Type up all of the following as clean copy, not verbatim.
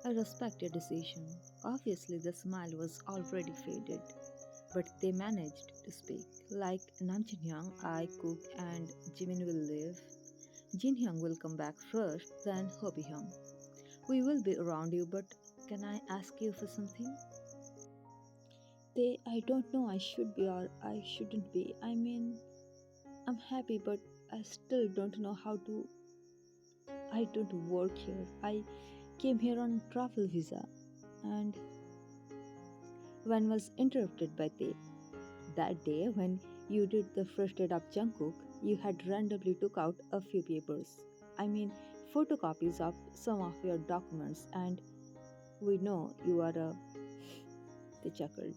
I respect your decision. Obviously, the smile was already faded, but they managed to speak. Like Nam Jin Hyang, I cook and Jimin will live. Jin Hyang will come back first, then Hobie Hyang. We will be around you, but can I ask you for something? I don't know, I should be or I shouldn't be. I mean, I'm happy, but I still don't know how to. I don't work here. I came here on travel visa, and one was interrupted by Tay. That day, when you did the first aid of Jungkook, you had randomly took out a few papers. I mean, photocopies of some of your documents, and we know you are a. They chuckled.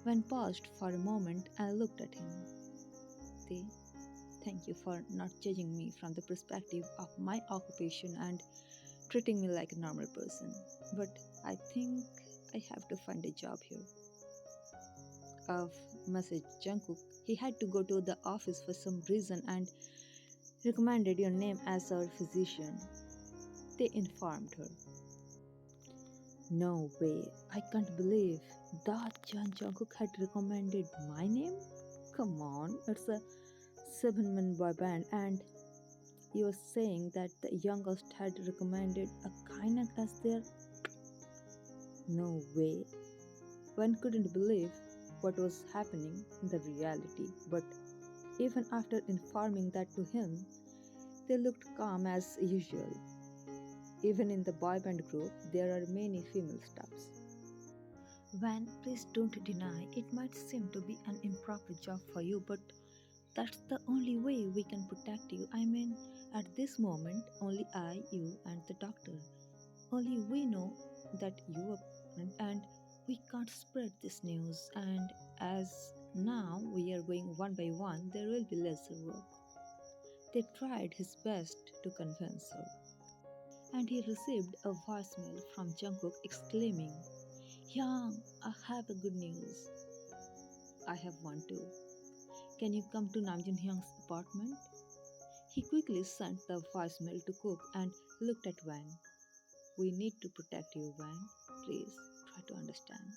When paused for a moment, I looked at him. They, thank you for not judging me from the perspective of my occupation and treating me like a normal person. But I think I have to find a job here. Of message Jungkook, he had to go to the office for some reason and recommended your name as our physician. They informed her. No way, I can't believe that Jan Jungkook had recommended my name? Come on, it's a seven-man boy band and you were saying that the youngest had recommended a Kainak as their. No way. One couldn't believe what was happening in the reality, but even after informing that to him, they looked calm as usual. Even in the boy band group, there are many female staffs. Van, please don't deny it might seem to be an improper job for you, but that's the only way we can protect you. I mean, at this moment, only I, you, and the doctor. Only we know that you are pregnant and we can't spread this news. And as now we are going one by one, there will be lesser work. They tried his best to convince her. And he received a voicemail from Jungkook exclaiming, Hyang, I have a good news. I have one too. Can you come to Namjoon Hyung's apartment? He quickly sent the voicemail to Cook and looked at Van. We need to protect you, Van. Please try to understand.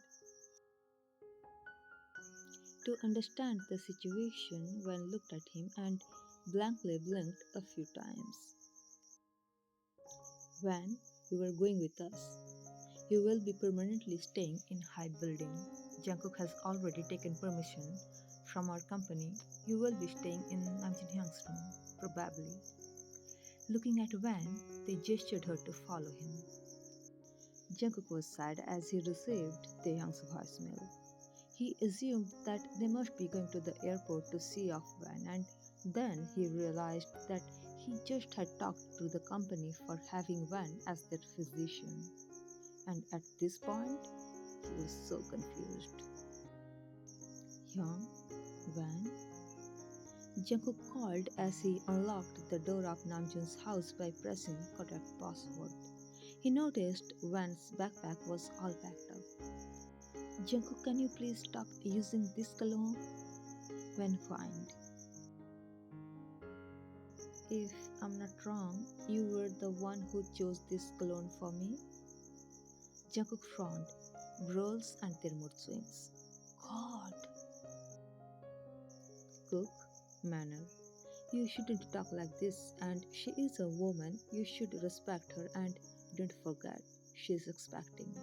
To understand the situation, Van looked at him and blankly blinked a few times. Van, you are going with us. You will be permanently staying in high building. Jungkook has already taken permission from our company. You will be staying in Namjoon Hyung's room, probably. Looking at Van, they gestured her to follow him. Jungkook was sad as he received Taehyung's voicemail. He assumed that they must be going to the airport to see off Van, and then he realized that he just had talked to the company for having Van as their physician. And at this point, he was so confused. Hyung, Van? Jungkook called as he unlocked the door of Namjoon's house by pressing correct password. He noticed Van's backpack was all packed up. Jungkook, can you please stop using this cologne? Van whined. If I'm not wrong, you were the one who chose this cologne for me? Jungkook frowned. Girls and their mood swings. God! Cook, manner. You shouldn't talk like this, and she is a woman. You should respect her and don't forget, she is expecting.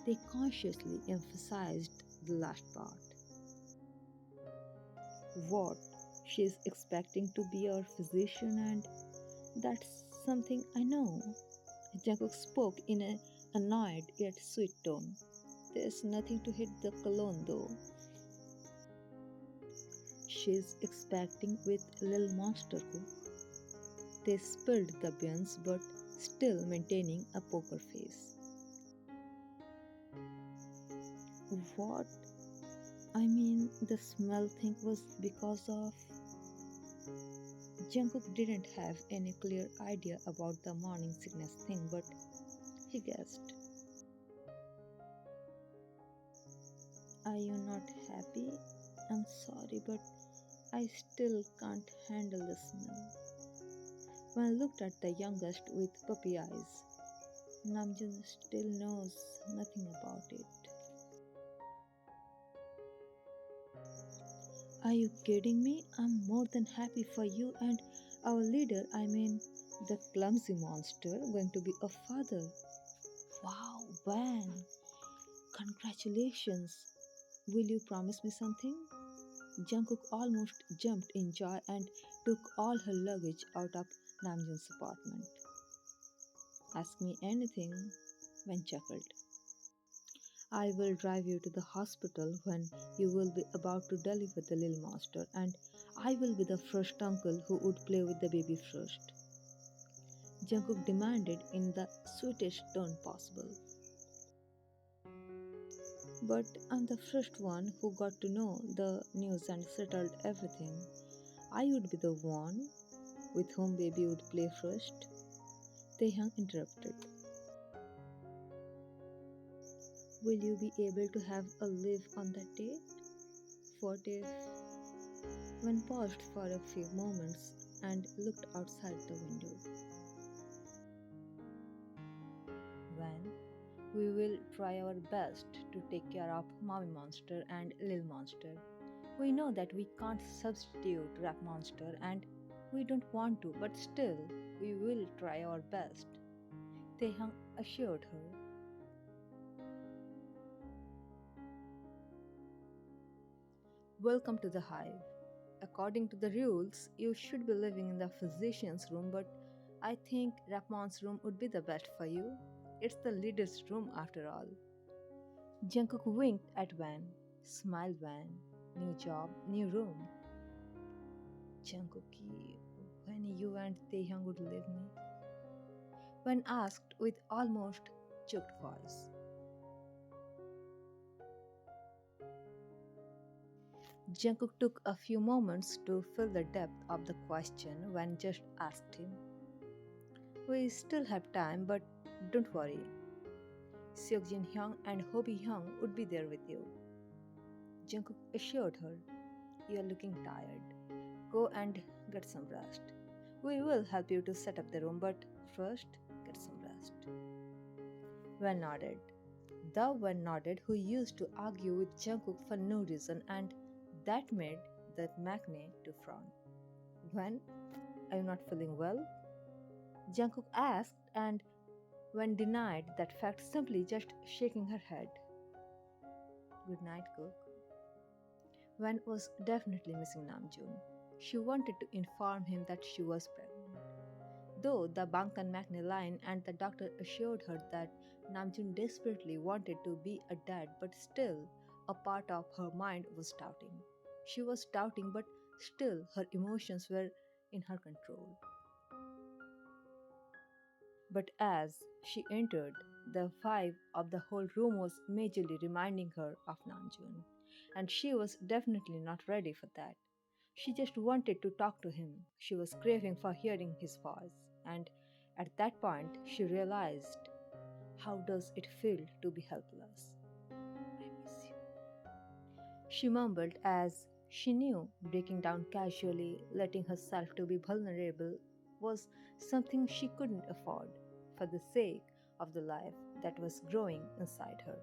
They consciously emphasized the last part. What? She is expecting to be our physician, and that's something I know. Jacob spoke in an annoyed yet sweet tone. There's nothing to hit the cologne though. She's expecting with Lil Monster Cook. They spilled the beans but still maintaining a poker face. What? I mean, the smell thing was because of. Jungkook didn't have any clear idea about the morning sickness thing, but he guessed. Are you not happy? I'm sorry, but I still can't handle the smell. When I looked at the youngest with puppy eyes, Namjoon still knows nothing about it. Are you kidding me? I'm more than happy for you and our leader, I mean, the clumsy monster, going to be a father. Wow, Van! Congratulations! Will you promise me something? Jungkook almost jumped in joy and took all her luggage out of Namjoon's apartment. Ask me anything, Van chuckled. I will drive you to the hospital when you will be about to deliver the little monster, and I will be the first uncle who would play with the baby first. Jungkook demanded in the sweetest tone possible. But I'm the first one who got to know the news and settled everything. I would be the one with whom baby would play first. Taehyung interrupted. Will you be able to have a live on that day? What if? When paused for a few moments and looked outside the window. When we will try our best to take care of Mommy Monster and Lil Monster. We know that we can't substitute Rap Monster and we don't want to, but still, we will try our best. Taehyung assured her. Welcome to the hive. According to the rules, you should be living in the physician's room, but I think Rapmon's room would be the best for you. It's the leader's room after all. Jungkook winked at Van, smiled Van. New job, new room. Jungkookie, when you and Taehyung would leave me? Van asked with almost choked voice. Jungkook took a few moments to feel the depth of the question when just asked him. We still have time, but don't worry. Seokjin Hyung and Hobi Hyung would be there with you. Jungkook assured her, you are looking tired. Go and get some rest. We will help you to set up the room, but first, get some rest. Wen nodded. The Wen nodded who used to argue with Jungkook for no reason, and that made the magne to frown. Wen, are you not feeling well? Jungkook asked, and Wen denied that fact, simply just shaking her head. Good night, Cook. Wen was definitely missing Namjoon. She wanted to inform him that she was pregnant. Though the Bangtan Magne line and the doctor assured her that Namjoon desperately wanted to be a dad, but still, a part of her mind was doubting. She was doubting, but still, her emotions were in her control. But as she entered, the vibe of the whole room was majorly reminding her of Namjoon, and she was definitely not ready for that. She just wanted to talk to him. She was craving for hearing his voice, and at that point, she realized how does it feel to be helpless. I miss you. She mumbled as she knew breaking down casually, letting herself to be vulnerable was something she couldn't afford for the sake of the life that was growing inside her.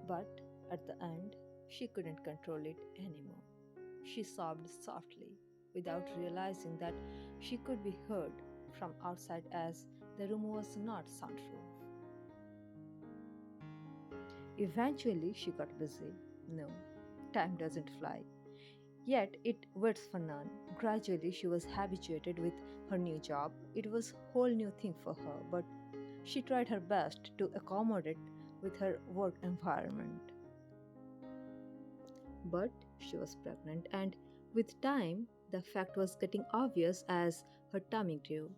But at the end, she couldn't control it anymore. She sobbed softly, without realizing that she could be heard from outside as the room was not soundproof. Eventually, she got busy. No, time doesn't fly. Yet it waits for none. Gradually, she was habituated with her new job. It was a whole new thing for her, but she tried her best to accommodate with her work environment. But she was pregnant, and with time, the fact was getting obvious as her tummy grew.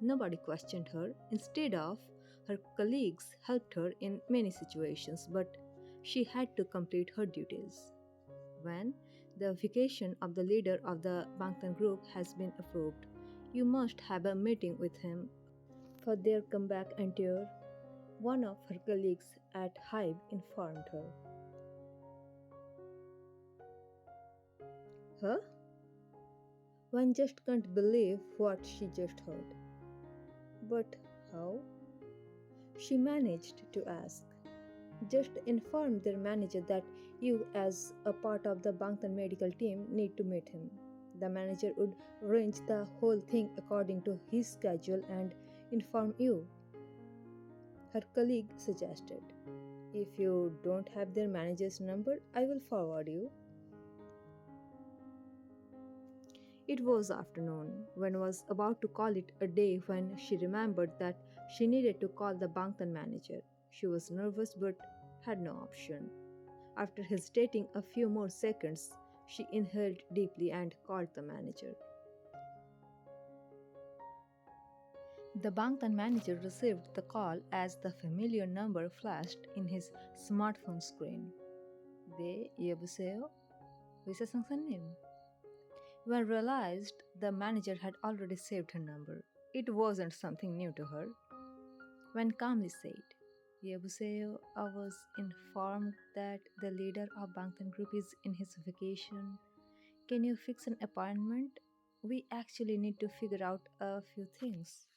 Nobody questioned her. Instead of, her colleagues helped her in many situations, but she had to complete her duties. When the vacation of the leader of the Bangtan group has been approved, you must have a meeting with him for their comeback and tour. One of her colleagues at Hive informed her. Huh? One just can't believe what she just heard. But how? She managed to ask. Just inform their manager that you, as a part of the Bangtan medical team, need to meet him. The manager would arrange the whole thing according to his schedule and inform you, her colleague suggested. If you don't have their manager's number, I will forward you. It was afternoon, when was about to call it a day when she remembered that she needed to call the Bangtan manager. She was nervous but had no option. After hesitating a few more seconds, she inhaled deeply and called the manager. The Bangtan manager received the call as the familiar number flashed in his smartphone screen. 네, 여보세요? 위사상사님. When realized the manager had already saved her number. It wasn't something new to her. When calmly said, 여보세요, I was informed that the leader of Bangtan Group is in his vacation. Can you fix an appointment? We actually need to figure out a few things.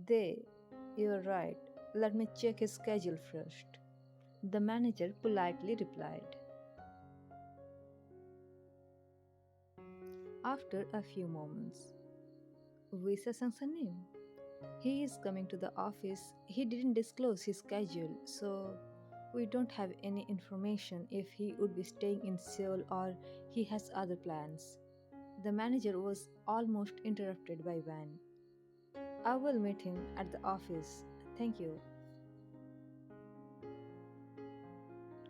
They, you're right. Let me check his schedule first. The manager politely replied. After a few moments, Visa Sansanim. He is coming to the office. He didn't disclose his schedule, so we don't have any information if he would be staying in Seoul or he has other plans. The manager was almost interrupted by Van. I will meet him at the office. Thank you.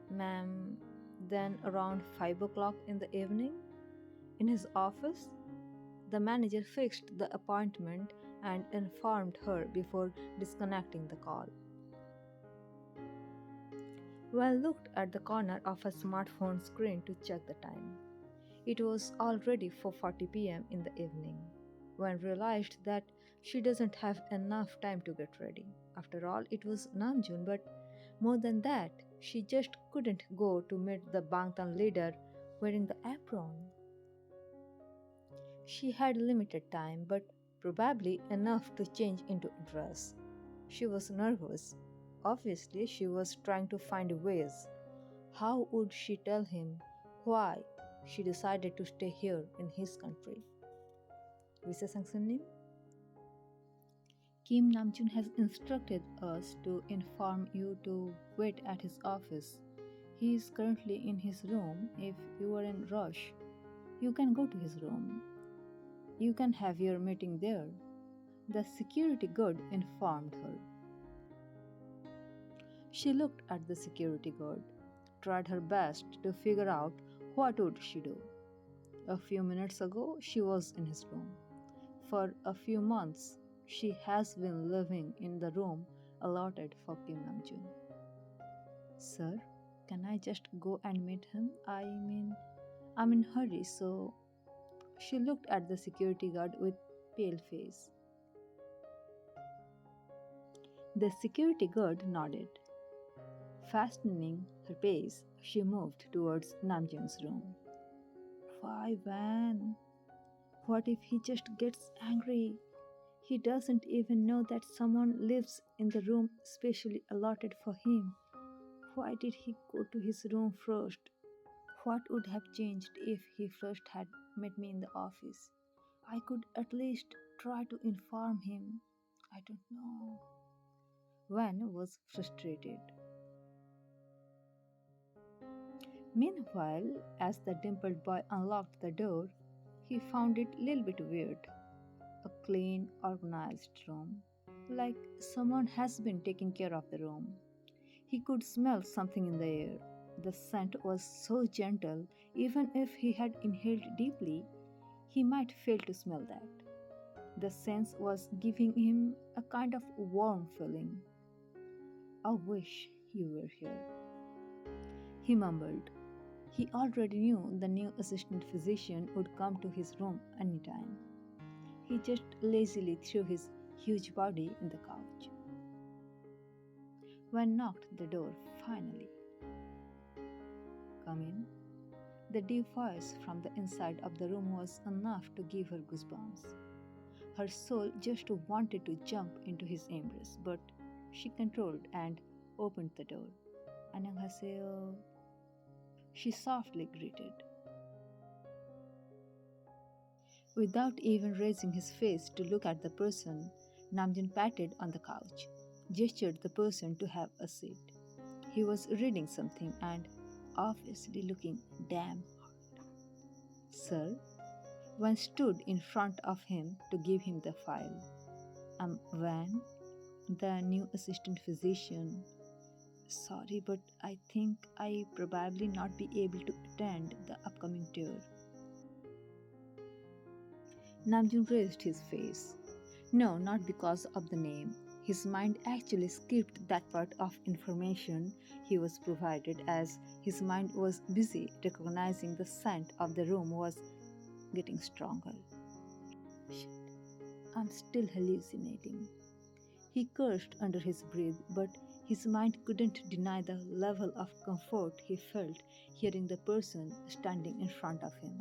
Ma'am, then around 5 o'clock in the evening, in his office, the manager fixed the appointment and informed her before disconnecting the call. Well looked at the corner of her smartphone screen to check the time. It was already 4:40 p.m. in the evening when realized that she doesn't have enough time to get ready. After all, it was Namjoon, but more than that, she just couldn't go to meet the Bangtan leader wearing the apron. She had limited time, but probably enough to change into a dress. She was nervous. Obviously, she was trying to find ways. How would she tell him why she decided to stay here in his country? Visa Sangsanim? Kim Namjoon has instructed us to inform you to wait at his office. He is currently in his room. If you are in rush, you can go to his room. You can have your meeting there. The security guard informed her. She looked at the security guard, tried her best to figure out what would she do. A few minutes ago, she was in his room. For a few months, she has been living in the room allotted for Kim Namjoon. Sir, can I just go and meet him? I'm in a hurry, so she looked at the security guard with pale face. The security guard nodded. Fastening her pace, she moved towards Namjoon's room. Why, Van? What if he just gets angry? He doesn't even know that someone lives in the room specially allotted for him. Why did he go to his room first? What would have changed if he first had met me in the office? I could at least try to inform him. I don't know. Van was frustrated. Meanwhile, as the dimpled boy unlocked the door, he found it a little bit weird. A clean, organized room, like someone has been taking care of the room. He could smell something in the air. The scent was so gentle, even if he had inhaled deeply, he might fail to smell that. The sense was giving him a kind of warm feeling. I wish you were here, he mumbled. He already knew the new assistant physician would come to his room anytime. He just lazily threw his huge body in the couch. When knocked the door finally. Come in. The deep voice from the inside of the room was enough to give her goosebumps. Her soul just wanted to jump into his embrace, but she controlled and opened the door. "안녕하세요," she softly greeted. Without even raising his face to look at the person, Namjoon patted on the couch, gestured the person to have a seat. He was reading something and obviously looking damn. Sir, one stood in front of him to give him the file. "I'm Van, the new assistant physician. Sorry, but I think I probably not be able to attend the upcoming tour." Namjoon raised his face. No, not because of the name. His mind actually skipped that part of information he was provided, as his mind was busy recognizing the scent of the room was getting stronger. Shit, I'm still hallucinating. He cursed under his breath, but his mind couldn't deny the level of comfort he felt hearing the person standing in front of him.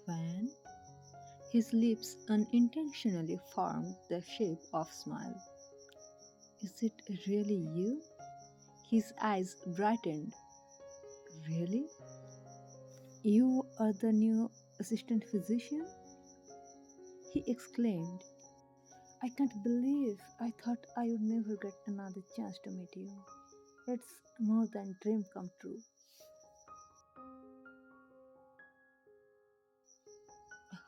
Van? His lips unintentionally formed the shape of smile. "Is it really you?" His eyes brightened. "Really? You are the new assistant physician?" he exclaimed. "I can't believe I thought I would never get another chance to meet you. It's more than dream come true."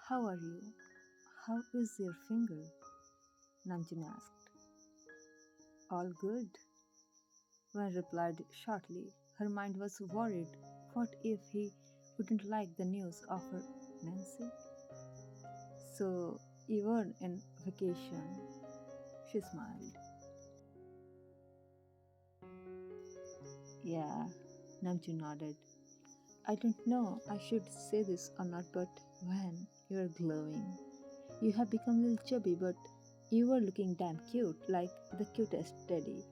"How are you? How is your finger?" Namjoon asked. "All good," Wen replied shortly. Her mind was worried. What if he wouldn't like the news of her Nancy? "So, you were in vacation?" She smiled. "Yeah," Namjoon nodded. "I don't know I should say this or not, but when you're glowing. You have become a little chubby, but you were looking damn cute, like the cutest teddy."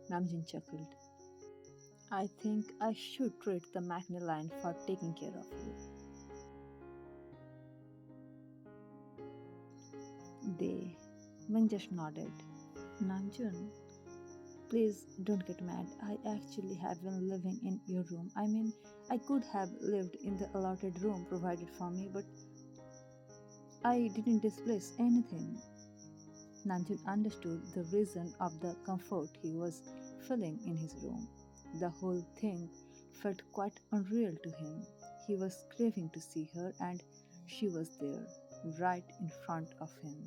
Namjoon chuckled. "I think I should treat the Macne line for taking care of you." They, Wen just nodded. "Namjoon, please don't get mad. I actually have been living in your room. I mean, I could have lived in the allotted room provided for me, but I didn't displace anything." Namjoon understood the reason of the comfort he was feeling in his room. The whole thing felt quite unreal to him. He was craving to see her, and she was there, right in front of him.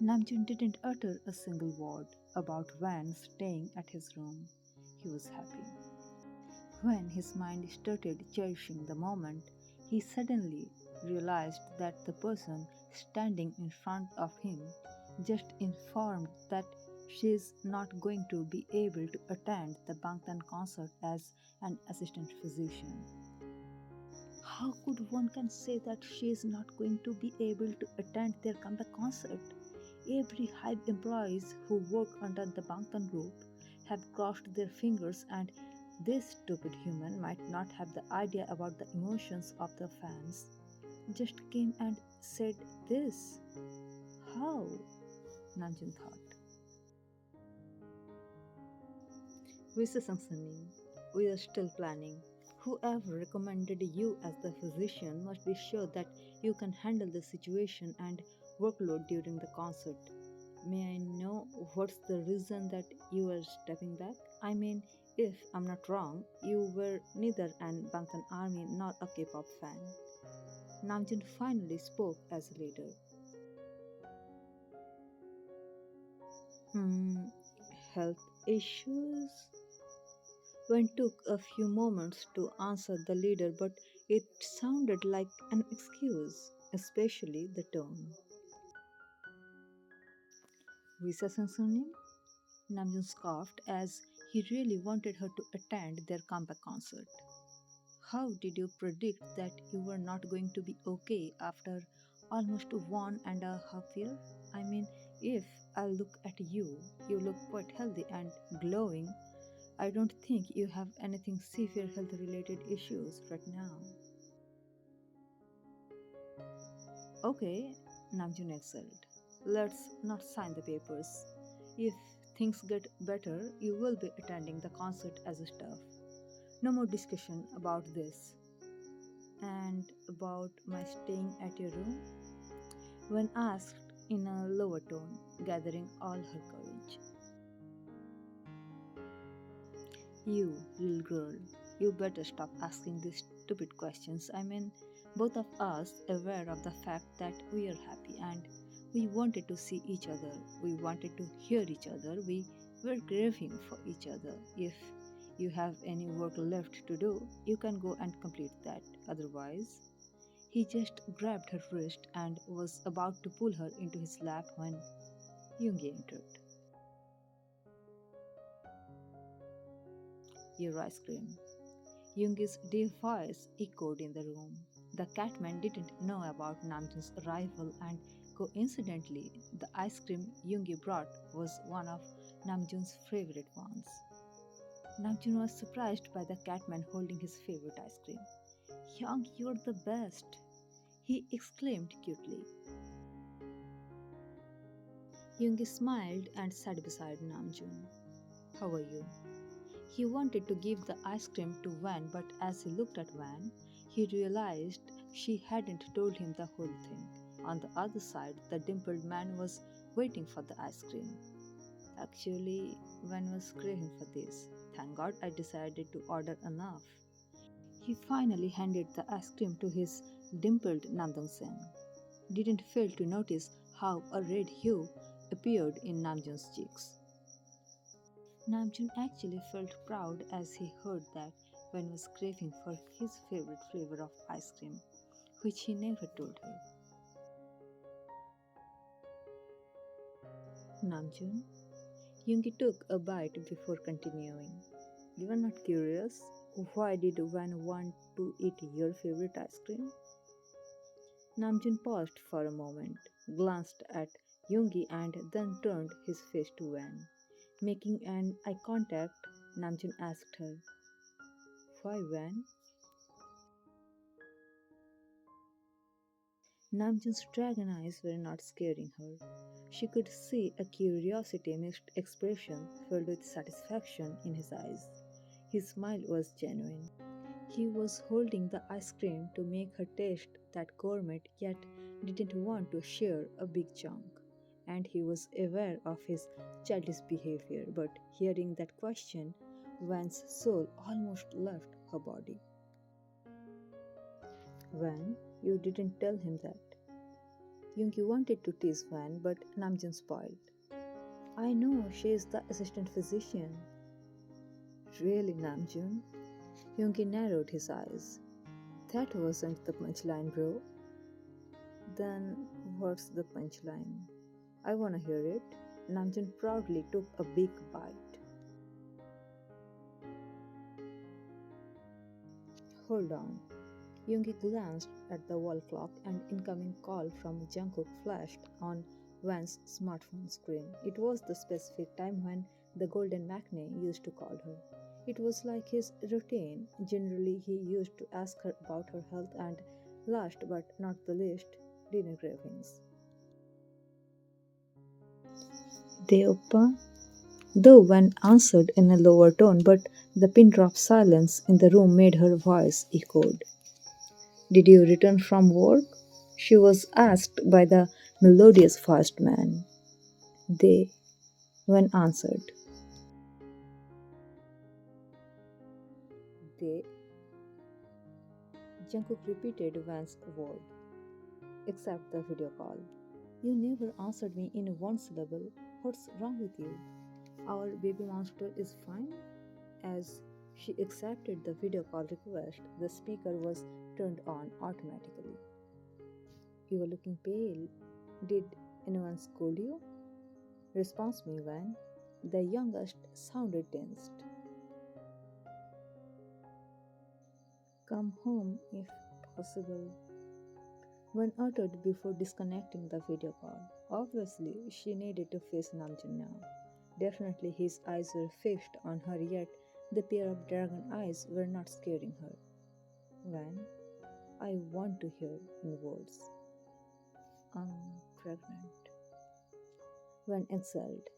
Namjoon didn't utter a single word about Van staying at his room. He was happy. When his mind started cherishing the moment, he suddenly realized that the person standing in front of him just informed that she is not going to be able to attend the Bangtan concert as an assistant physician. How could one can say that she is not going to be able to attend their comeback concert? Every Hive employees who work under the Bangtan group have crossed their fingers, and this stupid human might not have the idea about the emotions of the fans. Just came and said this. How? Namjoon thought. Wissasangsani, we are still planning. Whoever recommended you as the physician must be sure that you can handle the situation and workload during the concert. May I know what's the reason that you are stepping back? I mean, if I'm not wrong, you were neither an Bangtan army nor a K-pop fan. Namjoon finally spoke as a leader. Hmm, health issues? Wen took a few moments to answer the leader, but it sounded like an excuse, especially the tone. Visa Sansunim? Namjoon scoffed as he really wanted her to attend their comeback concert. How did you predict that you were not going to be okay after almost 1.5 years? I mean, if I look at you, you look quite healthy and glowing. I don't think you have anything severe health related issues right now. Okay, Namjoon excelled. Let's not sign the papers. If things get better, you will be attending the concert as a staff. No more discussion about this. And about my staying at your room? When asked in a lower tone, gathering all her courage. You, little girl, you better stop asking these stupid questions. I mean, both of us aware of the fact that we are happy and we wanted to see each other. We wanted to hear each other. We were craving for each other. If you have any work left to do, you can go and complete that. Otherwise, he just grabbed her wrist and was about to pull her into his lap when Yoongi entered. Your ice cream. Yoongi's deep voice echoed in the room. The catman didn't know about Namjoon's arrival, and coincidentally, the ice cream Yoongi brought was one of Namjoon's favorite ones. Namjoon was surprised by the catman holding his favorite ice cream. Young, you're the best! He exclaimed cutely. Yoongi smiled and sat beside Namjoon. How are you? He wanted to give the ice cream to Van, but as he looked at Van, he realized she hadn't told him the whole thing. On the other side, the dimpled man was waiting for the ice cream. Actually, Van was craving for this. Thank God I decided to order enough. He finally handed the ice cream to his dimpled Namdang Sen. Didn't fail to notice how a red hue appeared in Namjoon's cheeks. Namjoon actually felt proud as he heard that Wen was craving for his favorite flavor of ice cream, which he never told her. Namjoon, Yoongi took a bite before continuing. You are not curious? Why did Wen want to eat your favorite ice cream? Namjoon paused for a moment, glanced at Yoongi, and then turned his face to Wen. Making an eye contact, Namjoon asked her, why Wen? Namjoon's dragon eyes were not scaring her. She could see a curiosity mixed expression filled with satisfaction in his eyes. His smile was genuine. He was holding the ice cream to make her taste that gourmet yet didn't want to share a big chunk. And he was aware of his childish behavior, but hearing that question, Van's soul almost left her body. Van, you didn't tell him that. Yoongi wanted to tease Van, but Namjoon spoiled. I know, she is the assistant physician. Really, Namjoon? Yoongi narrowed his eyes. That wasn't the punchline, bro. Then what's the punchline? I wanna hear it. Namjoon proudly took a big bite. Hold on. Yoongi glanced at the wall clock. An incoming call from Jungkook flashed on Van's smartphone screen. It was the specific time when the Golden Matinee used to call her. It was like his routine. Generally, he used to ask her about her health and, last but not the least, dinner cravings. Deopa? Though Van answered in a lower tone, but the pin drop silence in the room made her voice echoed. Did you return from work? She was asked by the melodious fast man. They, when answered. They, Jungkook repeated Van's word, except the video call. You never answered me in one syllable. What's wrong with you? Our baby monster is fine? As she accepted the video call request, the speaker was turned on automatically. You are looking pale. Did anyone scold you? Response me, Van. The youngest sounded tensed. Come home if possible. Van uttered before disconnecting the video call. Obviously, she needed to face Namjoon now. Definitely his eyes were fixed on her, yet the pair of dragon eyes were not scaring her. Van, I want to hear in words. I'm pregnant. When exiled.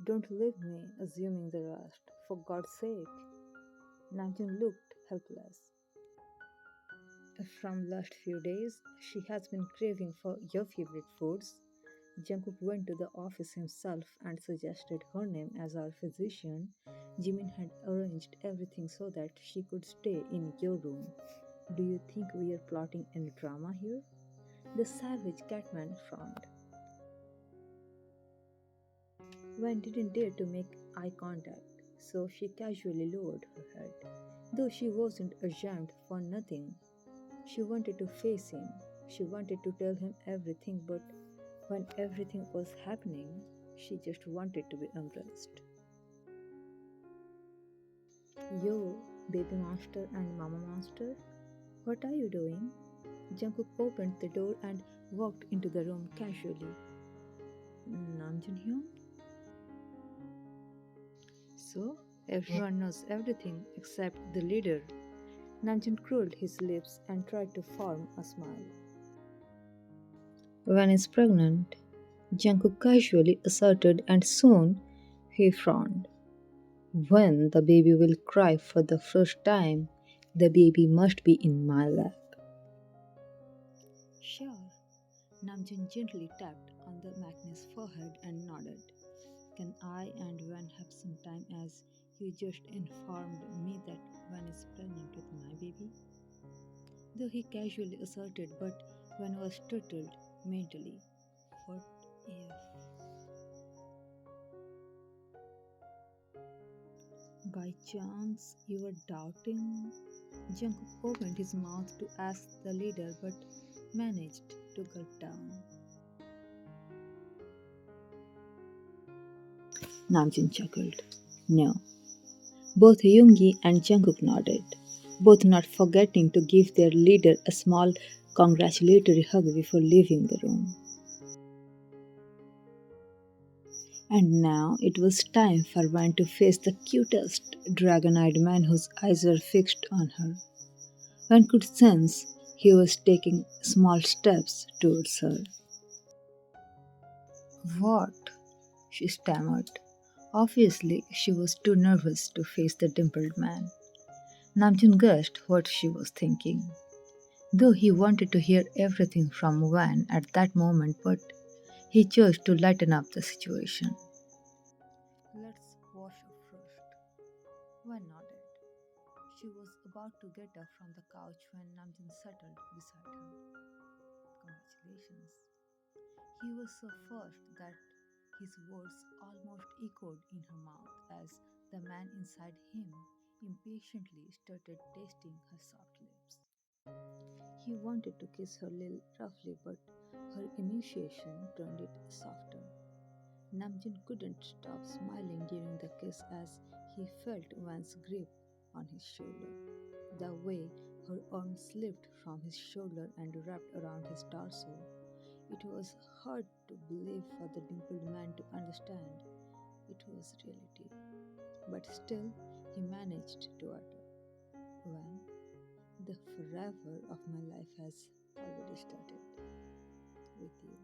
Don't leave me assuming the rest. For God's sake. Namjoon looked helpless. From last few days, she has been craving for your favorite foods. Jungkook went to the office himself and suggested her name as our physician. Jimin had arranged everything so that she could stay in your room. Do you think we are plotting any drama here? The savage Catman frowned. Wen didn't dare to make eye contact, so she casually lowered her head. Though she wasn't ashamed for nothing, she wanted to face him. She wanted to tell him everything, but when everything was happening, she just wanted to be embraced. Yo, baby monster and mama monster, what are you doing? Jungkook opened the door and walked into the room casually. Namjoon Hyun? So, everyone knows everything except the leader. Namjoon curled his lips and tried to form a smile. When is pregnant, Jungkook casually asserted, and soon he frowned. When the baby will cry for the first time, the baby must be in my lap. Sure. Namjoon gently tapped on the Magnus' forehead and nodded. Can I and Van have some time as you just informed me that Van is pregnant with my baby? Though he casually asserted, but Van was startled mentally. What if? By chance you were doubting? Jungkook opened his mouth to ask the leader but managed to gulp down. Namjoon chuckled. No. Both Yoongi and Jungkook nodded, both not forgetting to give their leader a small congratulatory hug before leaving the room. And now it was time for Van to face the cutest, dragon eyed man whose eyes were fixed on her. One could sense he was taking small steps towards her. What? She stammered. Obviously, she was too nervous to face the dimpled man. Namjoon guessed what she was thinking, though he wanted to hear everything from Van at that moment, but he chose to lighten up the situation. Let's wash up first. Van nodded. She was about to get up from the couch when Namjoon settled beside her. Congratulations. He was so fast that his words almost echoed in her mouth as the man inside him impatiently started tasting her soft lips. He wanted to kiss her little roughly, but her initiation turned it softer. Namjoon couldn't stop smiling during the kiss as he felt Wan's grip on his shoulder. The way her arm slipped from his shoulder and wrapped around his torso, it was hard to believe for the dimpled man to understand it was reality. But still, he managed to utter, Wan, the forever of my life has already started with you.